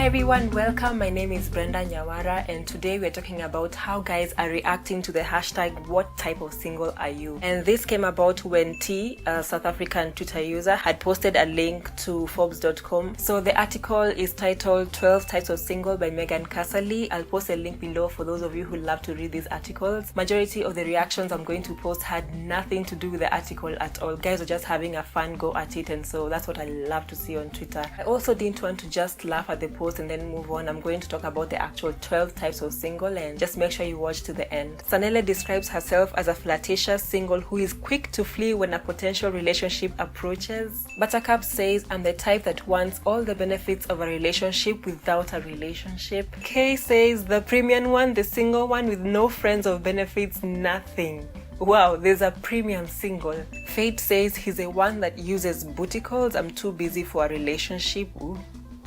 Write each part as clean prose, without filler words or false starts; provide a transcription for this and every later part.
Hi everyone, welcome. My name is Brenda Nyawara and today we're talking about how guys are reacting to the hashtag what type of single are you? And this came about when T, a South African Twitter user, had posted a link to Forbes.com. So the article is titled 12 Types of Single by Meghan Casserly. I'll post a link below for those of you who love to read these articles. Majority of the reactions I'm going to post had nothing to do with the article at all. Guys are just having a fun go at it, and so that's what I love to see on Twitter. I also didn't want to just laugh at the post and then move on. I'm going to talk about the actual 12 types of single, and just make sure you watch to the end. Sanele describes herself as a flirtatious single who is quick to flee when a potential relationship approaches. Buttercup says, I'm the type that wants all the benefits of a relationship without a relationship. Kay says, the premium one, the single one with no friends or benefits, nothing. Wow, there's a premium single. Fate says he's the one that uses booty calls. I'm too busy for a relationship. Ooh.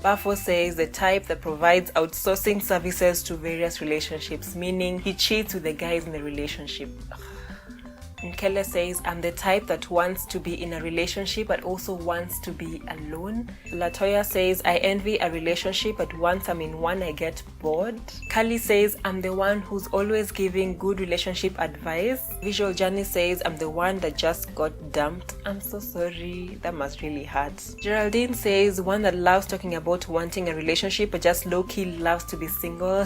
Bafo says the type that provides outsourcing services to various relationships, meaning he cheats with the guys in the relationship. Nkele says, I'm the type that wants to be in a relationship but also wants to be alone. Latoya says, I envy a relationship but once I'm in one I get bored. Kali says, I'm the one who's always giving good relationship advice. Visual Journey says, I'm the one that just got dumped. I'm so sorry, that must really hurt. Geraldine says, one that loves talking about wanting a relationship but just low-key loves to be single.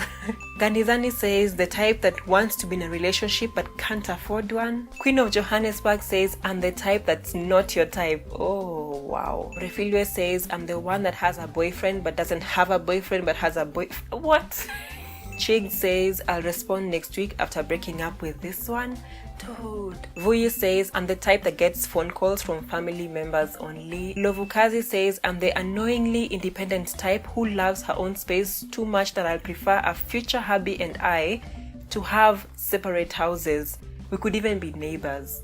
Gandizani says, the type that wants to be in a relationship but can't afford one. Queen of Johannesburg says, I'm the type that's not your type. Oh, wow. Refilwe says, I'm the one that has a boyfriend but doesn't have a boyfriend but has a boyfriend. What? Chig says, I'll respond next week after breaking up with this one. Dude. Vuyi says, I'm the type that gets phone calls from family members only. Lovukazi says, I'm the annoyingly independent type who loves her own space too much that I'll prefer a future hubby and I to have separate houses. We could even be neighbors.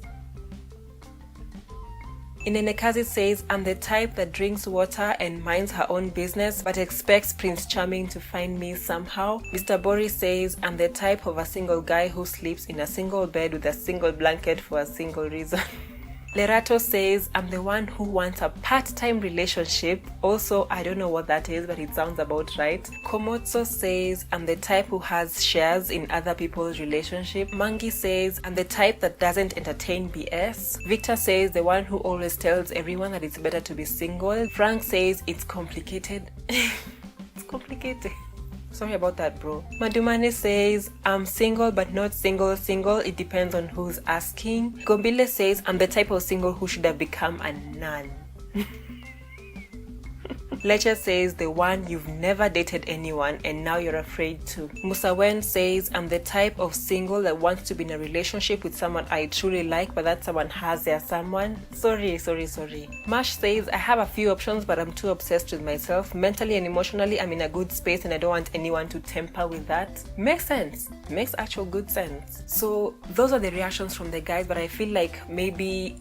Inenekazi says, I'm the type that drinks water and minds her own business but expects Prince Charming to find me somehow. Mr. Boris says, I'm the type of a single guy who sleeps in a single bed with a single blanket for a single reason. Lerato says, I'm the one who wants a part-time relationship. Also, I don't know what that is, but it sounds about right. Komotso says, I'm the type who has shares in other people's relationship. Mangi says, I'm the type that doesn't entertain BS. Victor says, the one who always tells everyone that it's better to be single. Frank says, it's complicated. It's complicated. Sorry about that, bro. Madumane says, I'm single but not single. It depends on who's asking. Gombile says, I'm the type of single who should have become a nun. Lecher says, the one you've never dated anyone and now you're afraid to. Musawen says, I'm the type of single that wants to be in a relationship with someone I truly like but that someone has their someone. Sorry. Mash says, I have a few options but I'm too obsessed with myself. Mentally and emotionally I'm in a good space and I don't want anyone to tamper with that. Makes sense. Makes actual good sense. So those are the reactions from the guys, but I feel like maybe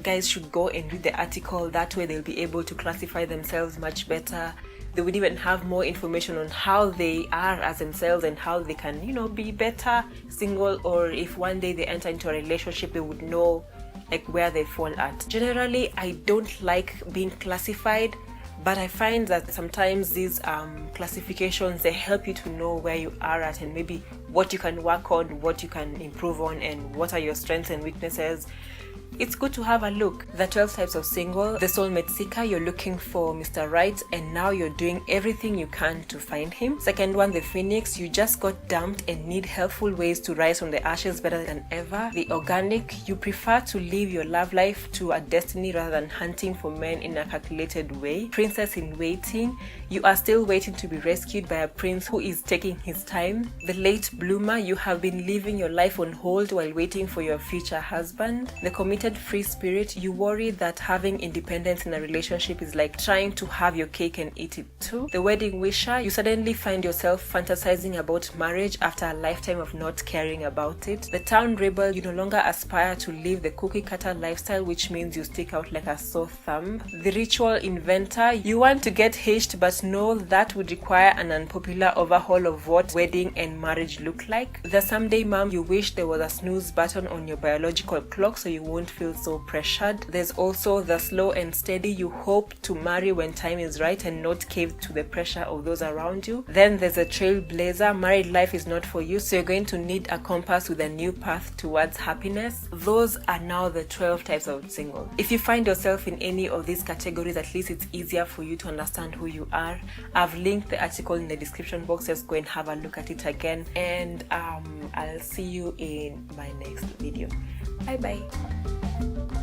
guys should go and read the article. That way they'll be able to classify themselves much better. They would even have more information on how they are as themselves and how they can, be better single, or if one day they enter into a relationship, they would know like where they fall at. Generally, I don't like being classified, but I find that sometimes these classifications, they help you to know where you are at and maybe what you can work on, what you can improve on, and what are your strengths and weaknesses. It's good to have a look. The 12 types of single. The soulmate seeker, you're looking for Mr. Right and now you're doing everything you can to find him. Second one, the phoenix, you just got dumped and need helpful ways to rise from the ashes better than ever. The organic, you prefer to live your love life to a destiny rather than hunting for men in a calculated way. Princess in waiting, you are still waiting to be rescued by a prince who is taking his time. The late bloomer, you have been living your life on hold while waiting for your future husband. The committed free spirit, you worry that having independence in a relationship is like trying to have your cake and eat it too. The wedding wisher, you suddenly find yourself fantasizing about marriage after a lifetime of not caring about it. The town rebel, you no longer aspire to live the cookie cutter lifestyle, which means you stick out like a sore thumb. The ritual inventor, you want to get hitched but know that would require an unpopular overhaul of what wedding and marriage look like. The someday mom, you wish there was a snooze button on your biological clock so you won't don't feel so pressured. There's also the slow and steady, you hope to marry when time is right and not cave to the pressure of those around you. Then there's a trailblazer, married life is not for you, so you're going to need a compass with a new path towards happiness. Those are now the 12 types of single. If you find yourself in any of these categories, at least it's easier for you to understand who you are. I've linked the article in the description box. Just go and have a look at it again, and I'll see you in my next video. Bye bye.